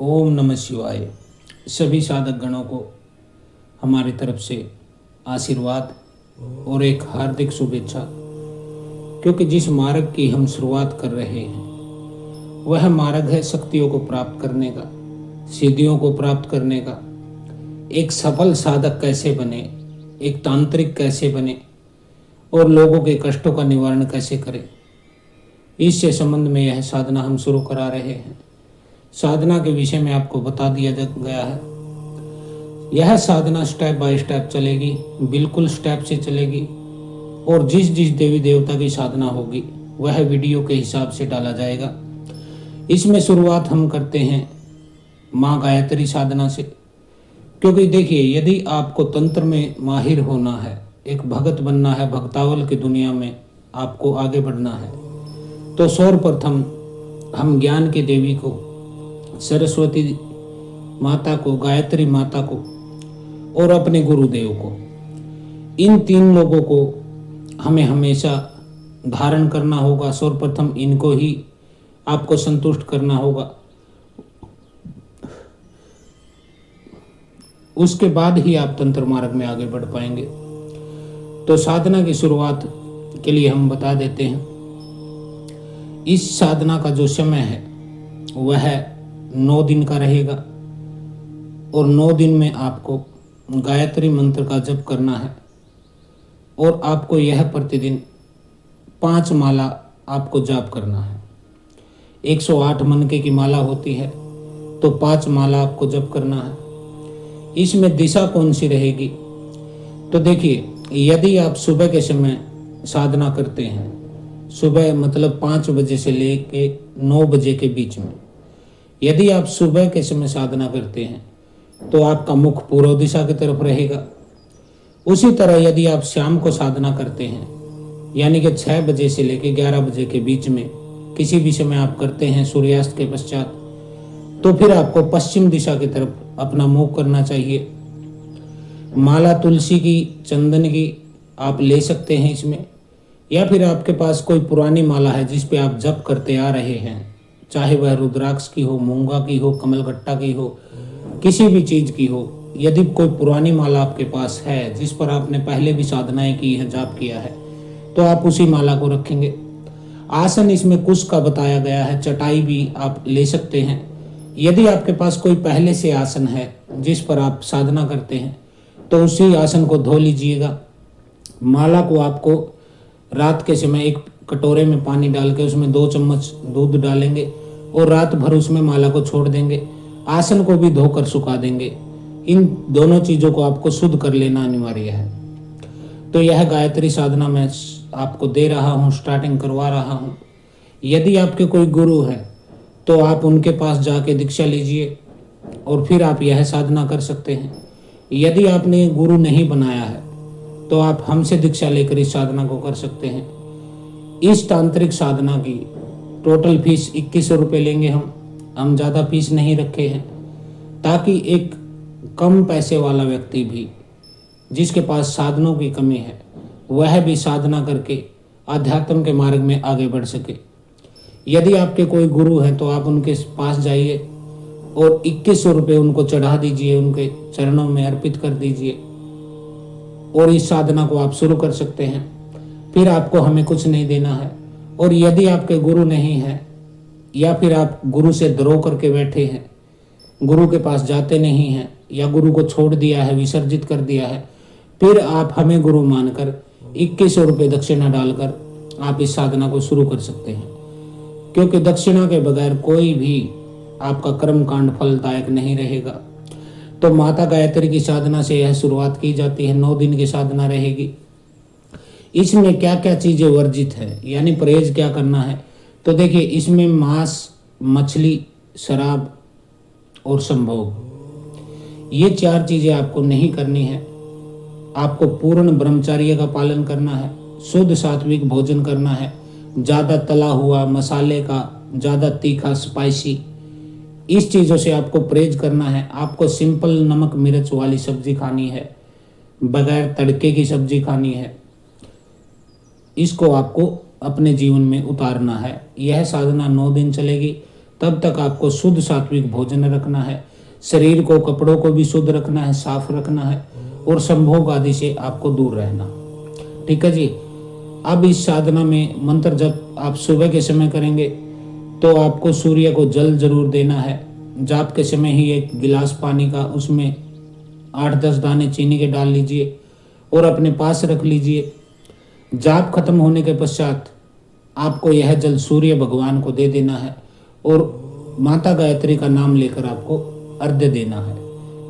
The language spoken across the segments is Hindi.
ओम नमः शिवाय। सभी साधक गणों को हमारी तरफ से आशीर्वाद और एक हार्दिक शुभेच्छा, क्योंकि जिस मार्ग की हम शुरुआत कर रहे हैं वह मार्ग है शक्तियों को प्राप्त करने का, सिद्धियों को प्राप्त करने का। एक सफल साधक कैसे बने, एक तांत्रिक कैसे बने और लोगों के कष्टों का निवारण कैसे करें, इससे संबंध में यह साधना हम शुरू करा रहे हैं। साधना के विषय में आपको बता दिया गया है। यह साधना स्टेप बाय स्टेप चलेगी, बिल्कुल स्टेप से चलेगी, और जिस जिस देवी देवता की साधना होगी वह वीडियो के हिसाब से डाला जाएगा। इसमें शुरुआत हम करते हैं माँ गायत्री साधना से, क्योंकि देखिए, यदि आपको तंत्र में माहिर होना है, एक भगत बनना है, भक्तावल की दुनिया में आपको आगे बढ़ना है, तो सर्वप्रथम हम ज्ञान की देवी को, सरस्वती माता को, गायत्री माता को और अपने गुरुदेव को, इन तीन लोगों को हमें हमेशा धारण करना होगा। सर्वप्रथम इनको ही आपको संतुष्ट करना होगा, उसके बाद ही आप तंत्र मार्ग में आगे बढ़ पाएंगे। तो साधना की शुरुआत के लिए हम बता देते हैं, इस साधना का जो समय है वह 9 दिन का रहेगा, और 9 दिन में आपको गायत्री मंत्र का जप करना है, और आपको यह प्रतिदिन 5 माला आपको जाप करना है। 108 मनके की माला होती है, तो 5 माला आपको जप करना है। इसमें दिशा कौन सी रहेगी, तो देखिए, यदि आप सुबह के समय साधना करते हैं, सुबह मतलब 5 बजे से लेके 9 बजे के बीच में, यदि आप सुबह के समय साधना करते हैं तो आपका मुख पूर्व दिशा की तरफ रहेगा। उसी तरह यदि आप शाम को साधना करते हैं, यानी कि 6 बजे से लेके 11 बजे के बीच में किसी भी समय आप करते हैं सूर्यास्त के पश्चात, तो फिर आपको पश्चिम दिशा की तरफ अपना मुख करना चाहिए। माला तुलसी की, चंदन की आप ले सकते हैं इसमें, या फिर आपके पास कोई पुरानी माला है जिस पे आप जप करते आ रहे हैं, चाहे वह रुद्राक्ष की हो, मूंगा की हो, कमलगट्टा की हो, किसी भी चीज की हो। यदि कोई पुरानी माला आपके पास है जिस पर आपने पहले भी साधनाएं की है, जाप किया है, तो आप उसी माला को रखेंगे। आसन इसमें कुश का बताया गया है, चटाई भी आप ले सकते हैं। यदि आपके पास कोई पहले से आसन है जिस पर आप साधना करते हैं, तो उसी आसन को धो लीजिएगा। माला को आपको रात के समय एक कटोरे में पानी डाल के उसमें 2 चम्मच दूध डालेंगे और रात भर उसमें माला को छोड़ देंगे। आसन को भी धोकर सुखा देंगे। इन दोनों चीज़ों को आपको शुद्ध कर लेना अनिवार्य है। तो यह गायत्री साधना मैं आपको दे रहा हूँ, स्टार्टिंग करवा रहा हूँ। यदि आपके कोई गुरु है तो आप उनके पास जाके दीक्षा लीजिए और फिर आप यह साधना कर सकते हैं। यदि आपने गुरु नहीं बनाया है तो आप हमसे दीक्षा लेकर इस साधना को कर सकते हैं। इस तांत्रिक साधना की टोटल फीस 2100 रुपये लेंगे हम ज़्यादा फीस नहीं रखे हैं, ताकि एक कम पैसे वाला व्यक्ति भी, जिसके पास साधनों की कमी है, वह भी साधना करके आध्यात्म के मार्ग में आगे बढ़ सके। यदि आपके कोई गुरु हैं तो आप उनके पास जाइए और 2100 रुपये उनको चढ़ा दीजिए, उनके चरणों में अर्पित कर दीजिए, और इस साधना को आप शुरू कर सकते हैं। फिर आपको हमें कुछ नहीं देना है। और यदि आपके गुरु नहीं है, या फिर आप गुरु से द्रोह करके बैठे हैं, गुरु के पास जाते नहीं हैं, या गुरु को छोड़ दिया है, विसर्जित कर दिया है, फिर आप हमें गुरु मानकर 2100 रुपये दक्षिणा डालकर आप इस साधना को शुरू कर सकते हैं। क्योंकि दक्षिणा के बगैर कोई भी आपका कर्मकांड फलदायक नहीं रहेगा। तो माता गायत्री की साधना से यह शुरुआत की जाती है। 9 दिन की साधना रहेगी। इसमें क्या क्या चीजें वर्जित है, यानी परहेज क्या करना है, तो देखिए, इसमें मांस, मछली, शराब और संभोग, ये 4 चीजें आपको नहीं करनी है। आपको पूर्ण ब्रह्मचर्य का पालन करना है, शुद्ध सात्विक भोजन करना है, ज़्यादा तला हुआ, मसाले का, ज़्यादा तीखा, स्पाइसी, इस चीज़ों से आपको परहेज करना है। आपको सिंपल नमक मिर्च वाली सब्जी खानी है, बगैर तड़के की सब्जी खानी है। इसको आपको अपने जीवन में उतारना है। यह साधना 9 दिन चलेगी। तब तक आपको शुद्ध सात्विक भोजन रखना है, शरीर को, कपड़ों को भी शुद्ध रखना है, साफ रखना है, और संभोग आदि से आपको दूर रहना। ठीक है जी। अब इस साधना में मंत्र जप आप सुबह के समय करेंगे तो आपको सूर्य को जल जरूर देना है। जाप के समय ही एक गिलास पानी का, उसमें 8-10 दाने चीनी के डाल लीजिए और अपने पास रख लीजिए। जाप खत्म होने के पश्चात आपको यह जल सूर्य भगवान को दे देना है और माता गायत्री का नाम लेकर आपको अर्घ्य देना है।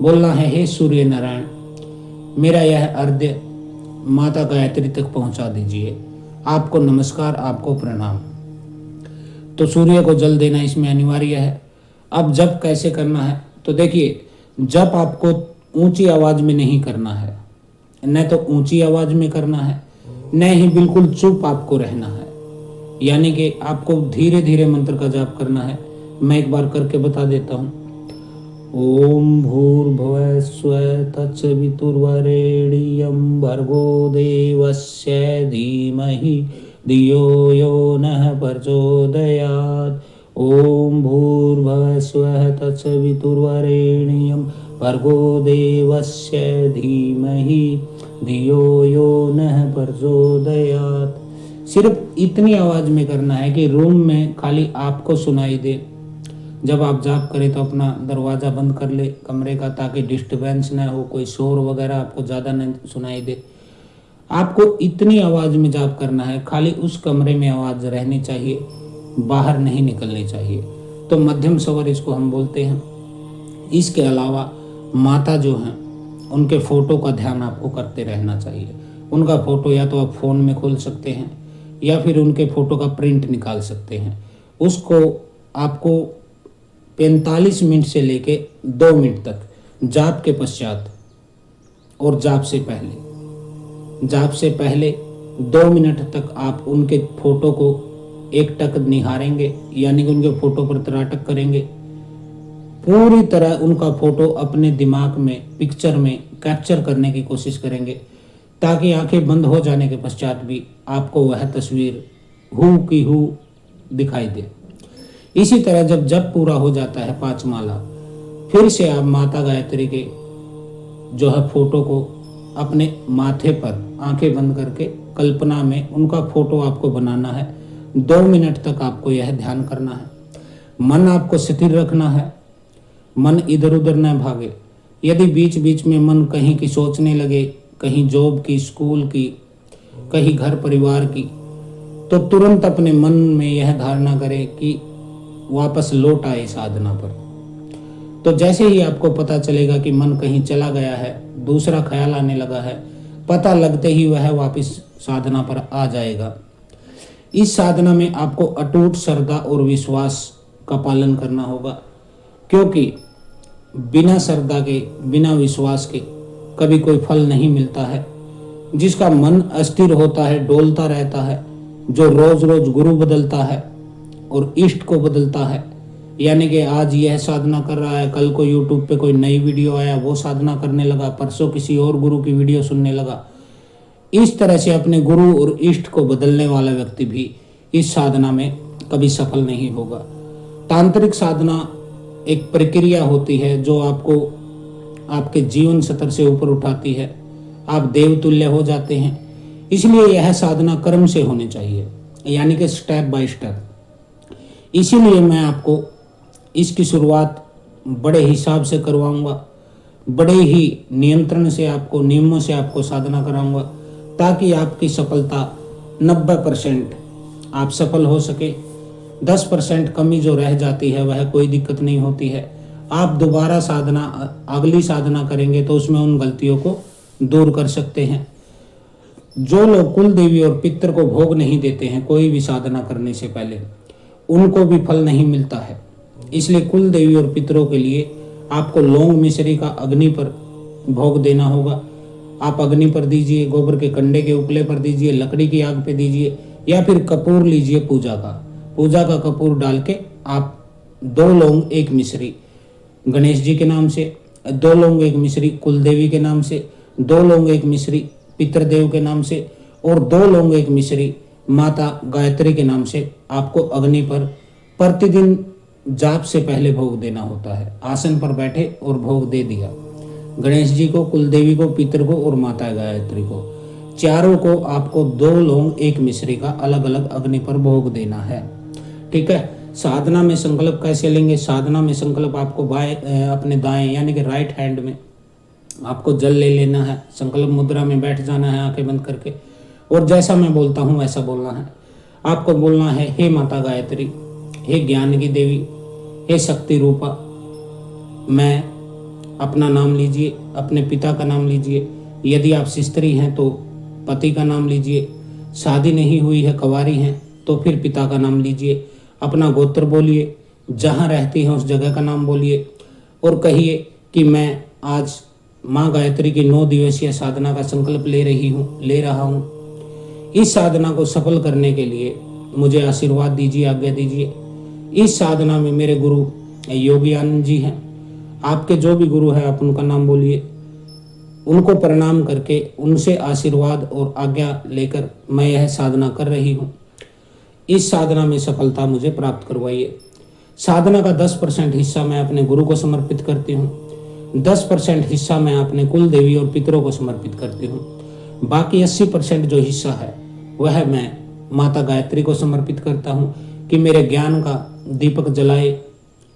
बोलना है, हे सूर्य नारायण, मेरा यह अर्घ्य माता गायत्री तक पहुंचा दीजिए। आपको नमस्कार, आपको प्रणाम। तो सूर्य को जल देना इसमें अनिवार्य है। अब जप कैसे करना है तो देखिए, जप आपको ऊंची आवाज में नहीं करना है, न तो ऊंची आवाज में करना है, न ही बिल्कुल चुप आपको रहना है। यानी कि आपको धीरे धीरे मंत्र का जाप करना है। मैं एक बार करके बता देता हूँ। ओम भूर्भुवः स्वः तत्सवितुर्वरेण्यं भर्गो देवस्य धीमहि धियो यो नः प्रचोदयात्। ओम भूर्भुवः स्वः तत्सवितुर्वरेण्यं भर्गो देवस्य धीमहि धियो यो नः प्रचोदयात्। सिर्फ इतनी आवाज में करना है कि रूम में खाली आपको सुनाई दे। जब आप जाप करें तो अपना दरवाज़ा बंद कर ले कमरे का, ताकि डिस्टर्बेंस ना हो, कोई शोर वगैरह आपको ज़्यादा न सुनाई दे। आपको इतनी आवाज़ में जाप करना है, खाली उस कमरे में आवाज़ रहनी चाहिए, बाहर नहीं निकलनी चाहिए। तो मध्यम स्वर इसको हम बोलते हैं। इसके अलावा माता जो हैं उनके फ़ोटो का ध्यान आपको करते रहना चाहिए। उनका फ़ोटो या तो आप फ़ोन में खोल सकते हैं या फिर उनके फ़ोटो का प्रिंट निकाल सकते हैं। उसको आपको 45 मिनट से लेके 2 मिनट तक, जाप के पश्चात और जाप से पहले 2 मिनट तक आप उनके फ़ोटो को एकटक निहारेंगे, यानी कि उनके फ़ोटो पर तराटक करेंगे। पूरी तरह उनका फ़ोटो अपने दिमाग में, पिक्चर में कैप्चर करने की कोशिश करेंगे, ताकि आंखें बंद हो जाने के पश्चात भी आपको वह तस्वीर हू की हू दिखाई दे। इसी तरह जब जप पूरा हो जाता है 5 माला, फिर से आप माता गायत्री के जो है फोटो को अपने माथे पर आंखें बंद करके कल्पना में उनका फोटो आपको बनाना है। 2 मिनट तक आपको यह ध्यान करना है। मन आपको स्थिर रखना है, मन इधर उधर न भागे। यदि बीच बीच में मन कहीं की सोचने लगे, कहीं जॉब की, स्कूल की, कहीं घर परिवार की, तो तुरंत अपने मन में यह धारणा करें कि वापस लौट आए साधना पर। तो जैसे ही आपको पता चलेगा कि मन कहीं चला गया है, दूसरा ख्याल आने लगा है, पता लगते ही वह वापस साधना पर आ जाएगा। इस साधना में आपको अटूट श्रद्धा और विश्वास का पालन करना होगा, क्योंकि बिना श्रद्धा के, बिना विश्वास के कभी कोई फल नहीं मिलता है। जिसका मन अस्थिर होता है, डोलता रहता है, जो रोज रोज गुरु बदलता है और इष्ट को बदलता है, यानी कि आज यह साधना कर रहा है, कल को यूट्यूब पे कोई नई वीडियो आया वो साधना करने लगा, परसों किसी और गुरु की वीडियो सुनने लगा। इस तरह से अपने गुरु और इष्ट को बदलने वाला व्यक्ति भी इस साधना में कभी सफल नहीं होगा। तांत्रिक साधना एक प्रक्रिया होती है जो आपको आपके जीवन स्तर से ऊपर उठाती है, आप देवतुल्य हो जाते हैं। इसलिए यह साधना कर्म से होनी चाहिए, यानी कि स्टेप बाय स्टेप। इसीलिए मैं आपको इसकी शुरुआत बड़े हिसाब से करवाऊंगा, बड़े ही नियंत्रण से आपको, नियमों से आपको साधना कराऊंगा, ताकि आपकी सफलता 90% आप सफल हो सके। 10% कमी जो रह जाती है वह कोई दिक्कत नहीं होती है। आप दोबारा साधना, अगली साधना करेंगे तो उसमें उन गलतियों को दूर कर सकते हैं। जो लोग कुल देवी और पितर को भोग नहीं देते हैं कोई भी साधना करने से पहले, उनको भी फल नहीं मिलता है। इसलिए कुल देवी और पितरों के लिए आपको लौंग मिश्री का अग्नि पर भोग देना होगा। आप अग्नि पर दीजिए, गोबर के कंडे के उपले पर दीजिए, लकड़ी की आग पे दीजिए, या फिर कपूर लीजिए पूजा का कपूर डाल के आप 2 लौंग 1 मिश्री गणेश जी के नाम से, 2 लौंग 1 मिश्री कुलदेवी के नाम से, 2 लौंग 1 मिश्री पितृदेव के नाम से और 2 लौंग 1 मिश्री माता गायत्री के नाम से आपको अग्नि पर प्रतिदिन जाप से पहले भोग देना होता है। आसन पर बैठे और भोग दे दिया। गणेश जी को, कुलदेवी को, पितर को और माता गायत्री को, चारों को आपको 2 लौंग 1 मिश्री का अलग अलग अग्नि पर भोग देना है। ठीक है। साधना में संकल्प कैसे लेंगे? साधना में संकल्प आपको अपने दाएं यानी कि राइट हैंड में आपको जल ले लेना है। संकल्प मुद्रा में बैठ जाना है आंखें बंद करके, और जैसा मैं बोलता हूँ वैसा बोलना है। आपको बोलना है, हे माता गायत्री, हे ज्ञान की देवी, हे शक्ति रूपा, मैं, अपना नाम लीजिए, अपने पिता का नाम लीजिए, यदि आप स्त्री हैं तो पति का नाम लीजिए, शादी नहीं हुई है, कुंवारी हैं तो फिर पिता का नाम लीजिए, अपना गोत्र बोलिए, जहाँ रहती हैं उस जगह का नाम बोलिए, और कहिए कि मैं आज माँ गायत्री की 9 दिवसीय साधना का संकल्प ले रहा हूँ। इस साधना को सफल करने के लिए मुझे आशीर्वाद दीजिए, आज्ञा दीजिए। इस साधना में मेरे गुरु योगी आनंद जी हैं। आपके जो भी गुरु हैं आप उनका नाम बोलिए, उनको प्रणाम करके उनसे आशीर्वाद और आज्ञा लेकर मैं यह साधना कर रही हूँ। इस साधना में सफलता मुझे प्राप्त करवाइए। साधना का 10% हिस्सा मैं अपने गुरु को समर्पित करती हूँ, 10% हिस्सा मैं अपने कुल देवी और पितरों को समर्पित करती हूँ, बाकी 80% जो हिस्सा है वह मैं माता गायत्री को समर्पित करता हूँ कि मेरे ज्ञान का दीपक जलाए,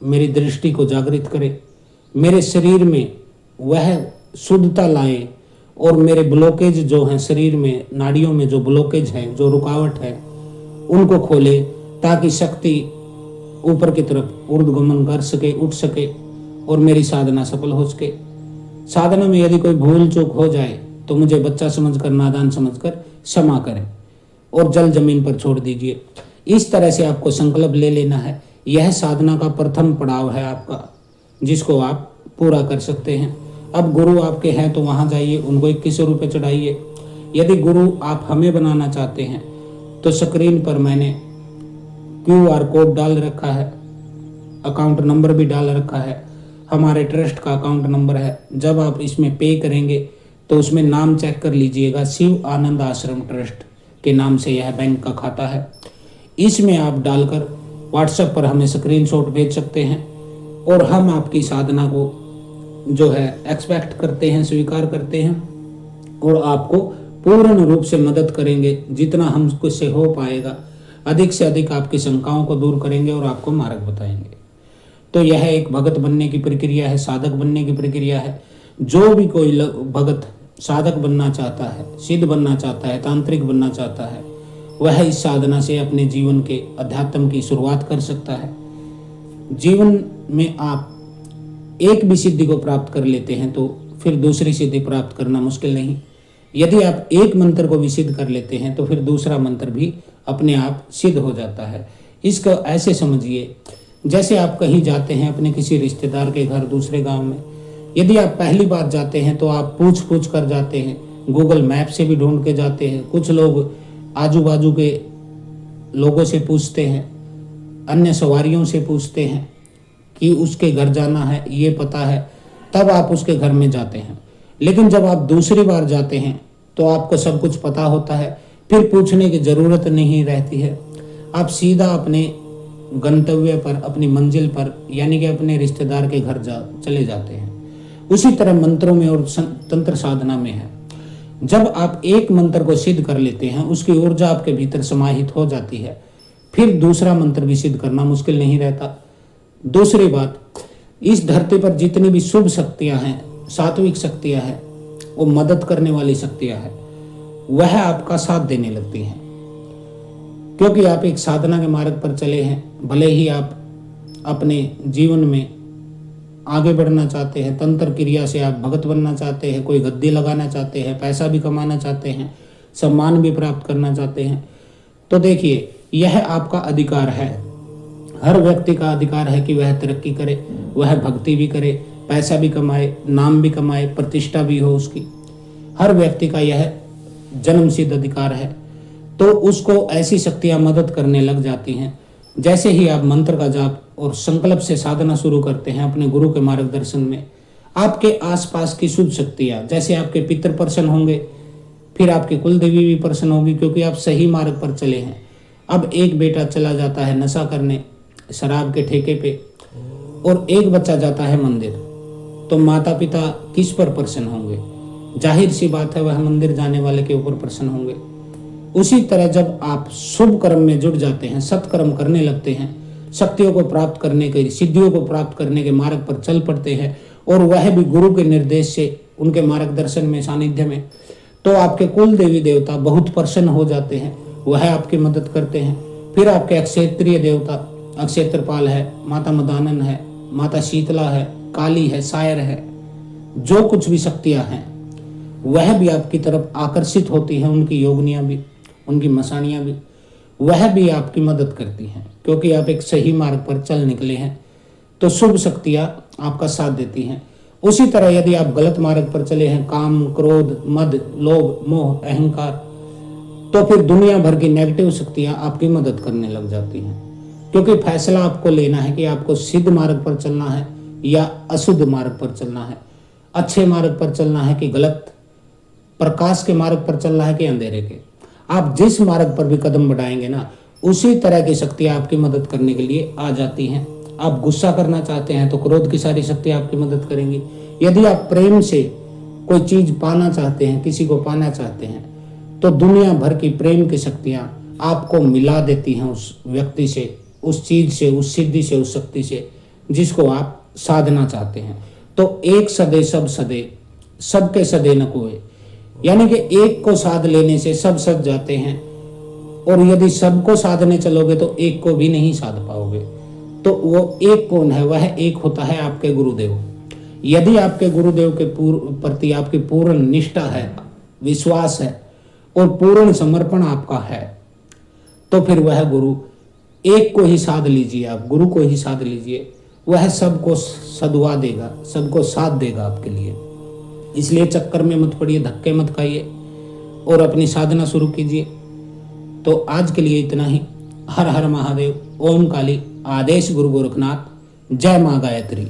मेरी दृष्टि को जागृत करे, मेरे शरीर में वह शुद्धता लाए, और मेरे ब्लॉकेज जो हैं शरीर में, नाड़ियों में जो ब्लॉकेज है, जो रुकावट है, उनको खोले, ताकि शक्ति ऊपर की तरफ ऊर्ध्वगमन कर सके, उठ सके और मेरी साधना सफल हो सके। साधना में यदि कोई भूल चूक हो जाए तो मुझे बच्चा समझकर, नादान समझकर क्षमा करें और जल जमीन पर छोड़ दीजिए। इस तरह से आपको संकल्प ले लेना है। यह साधना का प्रथम पड़ाव है आपका, जिसको आप पूरा कर सकते हैं। अब गुरु आपके हैं तो वहाँ जाइए, उनको 21 रुपये चढ़ाइए। यदि गुरु आप हमें बनाना चाहते हैं तो स्क्रीन पर मैंने QR कोड डाल रखा है, अकाउंट नंबर भी डाल रखा है, हमारे ट्रस्ट का अकाउंट नंबर है। जब आप इसमें पे करेंगे तो उसमें नाम चेक कर लीजिएगा, शिव आनंद आश्रम ट्रस्ट के नाम से यह बैंक का खाता है। इसमें आप डालकर व्हाट्सएप पर हमें स्क्रीनशॉट भेज सकते हैं, और हम आपकी साधना को जो है एक्सपेक्ट करते हैं, स्वीकार करते हैं, और आपको पूर्ण रूप से मदद करेंगे। जितना हमको से हो पाएगा अधिक से अधिक आपकी शंकाओं को दूर करेंगे और आपको मार्ग बताएंगे। तो यह एक भगत बनने की प्रक्रिया है, साधक बनने की प्रक्रिया है। जो भी कोई भगत साधक बनना चाहता है, सिद्ध बनना चाहता है, तांत्रिक बनना चाहता है, वह इस साधना से अपने जीवन के अध्यात्म की शुरुआत कर सकता है। जीवन में आप एक भी सिद्धि को प्राप्त कर लेते हैं तो फिर दूसरी सिद्धि प्राप्त करना मुश्किल नहीं। यदि आप एक मंत्र को भी सिद्ध कर लेते हैं तो फिर दूसरा मंत्र भी अपने आप सिद्ध हो जाता है। इसको ऐसे समझिए जैसे आप कहीं जाते हैं अपने किसी रिश्तेदार के घर दूसरे गांव में। यदि आप पहली बार जाते हैं तो आप पूछ कर जाते हैं, गूगल मैप से भी ढूंढ के जाते हैं। कुछ लोग आजू बाजू के लोगों से पूछते हैं, अन्य सवारियों से पूछते हैं कि उसके घर जाना है, ये पता है, तब आप उसके घर में जाते हैं। लेकिन जब आप दूसरी बार जाते हैं तो आपको सब कुछ पता होता है, फिर पूछने की ज़रूरत नहीं रहती है। आप सीधा अपने गंतव्य पर, अपनी मंजिल पर, यानी कि अपने रिश्तेदार के घर चले जाते हैं। उसी तरह मंत्रों में और तंत्र साधना में है। जब आप एक मंत्र को सिद्ध कर लेते हैं, उसकी ऊर्जा आपके भीतर समाहित हो जाती है, फिर दूसरा मंत्र भी सिद्ध करना मुश्किल नहीं रहता। दूसरी बात, इस धरती पर जितनी भी शुभ शक्तियां हैं, सात्विक शक्तियां हैं, वो मदद करने वाली शक्तियां हैं, वह आपका साथ देने लगती हैं। क्योंकि आप एक साधना के मार्ग पर चले हैं। भले ही आप अपने जीवन में आगे बढ़ना चाहते हैं, तंत्र क्रिया से आप भगत बनना चाहते हैं, कोई गद्दी लगाना चाहते हैं, पैसा भी कमाना चाहते हैं, सम्मान भी प्राप्त करना चाहते हैं, तो देखिए यह आपका अधिकार है। हर व्यक्ति का अधिकार है कि वह तरक्की करे, वह भक्ति भी करे, पैसा भी कमाए, नाम भी कमाए, प्रतिष्ठा भी हो उसकी। हर व्यक्ति का यह जन्म सिद्ध अधिकार है। तो उसको ऐसी शक्तियां मदद करने लग जाती हैं। जैसे ही आप मंत्र का जाप और संकल्प से साधना शुरू करते हैं अपने गुरु के मार्गदर्शन में, आपके आसपास की शुद्ध शक्तियां, जैसे आपके पितर प्रसन्न होंगे, फिर आपकी कुल देवी भी प्रसन्न होगी, क्योंकि आप सही मार्ग पर चले हैं। अब एक बेटा चला जाता है नशा करने, शराब के ठेके पे और एक बच्चा जाता है मंदिर, तो माता पिता किस पर प्रसन्न होंगे? जाहिर सी बात है वह मंदिर जाने वाले के ऊपर प्रसन्न होंगे। उसी तरह जब आप शुभ कर्म में जुट जाते हैं, सत्कर्म करने लगते हैं, शक्तियों को प्राप्त करने के, सिद्धियों को प्राप्त करने के मार्ग पर चल पड़ते हैं, और वह भी गुरु के निर्देश से, उनके मार्गदर्शन में, सानिध्य में, तो आपके कुल देवी देवता बहुत प्रसन्न हो जाते हैं, वह आपकी मदद करते हैं। फिर आपके अक्षेत्रीय देवता, अक्षेत्रपाल है, माता मदानन है, माता शीतला है, काली है, सायर है, जो कुछ भी शक्तियां हैं वह भी आपकी तरफ आकर्षित होती हैं। उनकी योगनियां भी, उनकी मसानियां भी, वह भी आपकी मदद करती हैं, क्योंकि आप एक सही मार्ग पर चल निकले हैं, तो शुभ शक्तियां आपका साथ देती हैं। उसी तरह यदि आप गलत मार्ग पर चले हैं, काम, क्रोध, मद, लोभ, मोह, अहंकार, तो फिर दुनिया भर की नेगेटिव शक्तियां आपकी मदद करने लग जाती हैं, क्योंकि फैसला आपको लेना है कि आपको सिद्ध मार्ग पर चलना है या अशुद्ध मार्ग पर चलना है, अच्छे मार्ग पर चलना है कि गलत, प्रकाश के मार्ग पर चलना है कि अंधेरे के। आप जिस मार्ग पर भी कदम बढ़ाएंगे ना, उसी तरह की शक्तियां आपकी मदद करने के लिए आ जाती हैं। आप गुस्सा करना चाहते हैं तो क्रोध की सारी शक्तियां आपकी मदद करेंगी। यदि आप प्रेम से कोई चीज पाना चाहते हैं, किसी को पाना चाहते हैं, तो दुनिया भर की प्रेम की शक्तियां आपको मिला देती हैं उस व्यक्ति से, उस चीज से, उस सिद्धि से, उस शक्ति से जिसको आप साधना चाहते हैं। तो एक सदे सब सदे, सबके सदे न कोई, यानी कि एक को साध लेने से सब सज जाते हैं, और यदि सबको साधने चलोगे तो एक को भी नहीं साध पाओगे। तो वो एक कौन है? वह एक होता है आपके गुरुदेव। यदि आपके गुरुदेव के प्रति आपकी पूर्ण निष्ठा है, विश्वास है और पूर्ण समर्पण आपका है, तो फिर वह गुरु एक को ही साध लीजिए, आप गुरु को ही साध लीजिए, वह सबको सदवा देगा, सबको साथ देगा आपके लिए। इसलिए चक्कर में मत पड़िए, धक्के मत खाइए और अपनी साधना शुरू कीजिए। तो आज के लिए इतना ही। हर हर महादेव, ओम काली, आदेश गुरु गोरखनाथ, जय मां गायत्री।